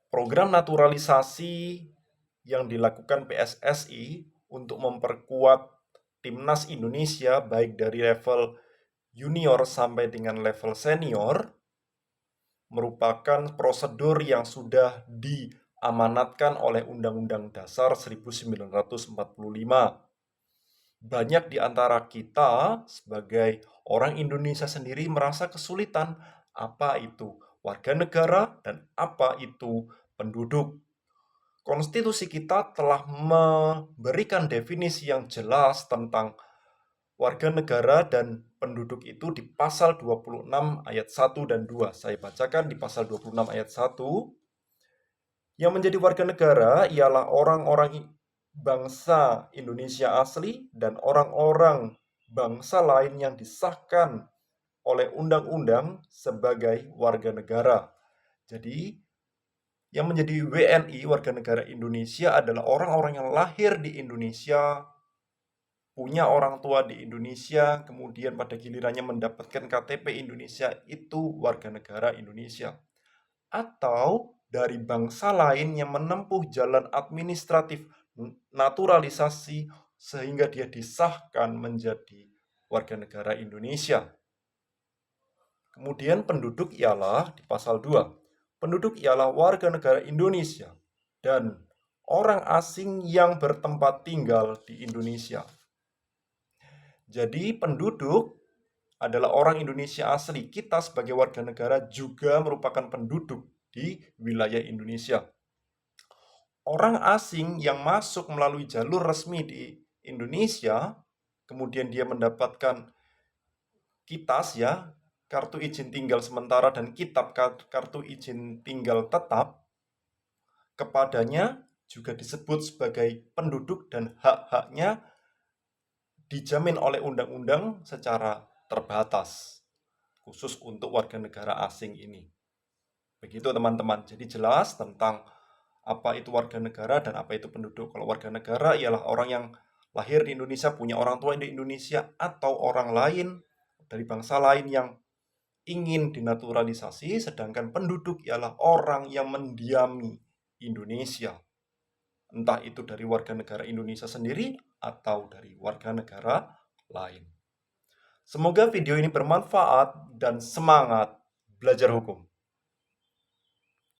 Program naturalisasi yang dilakukan PSSI untuk memperkuat timnas Indonesia baik dari level junior sampai dengan level senior merupakan prosedur yang sudah diamanatkan oleh Undang-Undang Dasar 1945. Banyak di antara kita sebagai orang Indonesia sendiri merasa kesulitan apa itu warga negara dan apa itu penduduk. Konstitusi kita telah memberikan definisi yang jelas tentang warga negara dan penduduk itu di pasal 26 ayat 1 dan 2. Saya bacakan di pasal 26 ayat 1. Yang menjadi warga negara ialah orang-orang bangsa Indonesia asli dan orang-orang bangsa lain yang disahkan oleh undang-undang sebagai warga negara. Jadi, yang menjadi WNI, warga negara Indonesia, adalah orang-orang yang lahir di Indonesia, punya orang tua di Indonesia, kemudian pada gilirannya mendapatkan KTP Indonesia, itu warga negara Indonesia. Atau dari bangsa lain yang menempuh jalan administratif naturalisasi sehingga dia disahkan menjadi warga negara Indonesia. Kemudian penduduk ialah di pasal 2. Penduduk ialah warga negara Indonesia dan orang asing yang bertempat tinggal di Indonesia. Jadi penduduk adalah orang Indonesia asli. Kita sebagai warga negara juga merupakan penduduk di wilayah Indonesia. Orang asing yang masuk melalui jalur resmi di Indonesia, kemudian dia mendapatkan KITAS ya, kartu izin tinggal sementara dan kitab kartu izin tinggal tetap, kepadanya juga disebut sebagai penduduk dan hak-haknya dijamin oleh undang-undang secara terbatas, khusus untuk warga negara asing ini. Begitu teman-teman, jadi jelas tentang apa itu warga negara dan apa itu penduduk. Kalau warga negara ialah orang yang lahir di Indonesia, punya orang tua di Indonesia, atau orang lain dari bangsa lain yang ingin dinaturalisasi, sedangkan penduduk ialah orang yang mendiami Indonesia. Entah itu dari warga negara Indonesia sendiri atau dari warga negara lain. Semoga video ini bermanfaat dan semangat belajar hukum.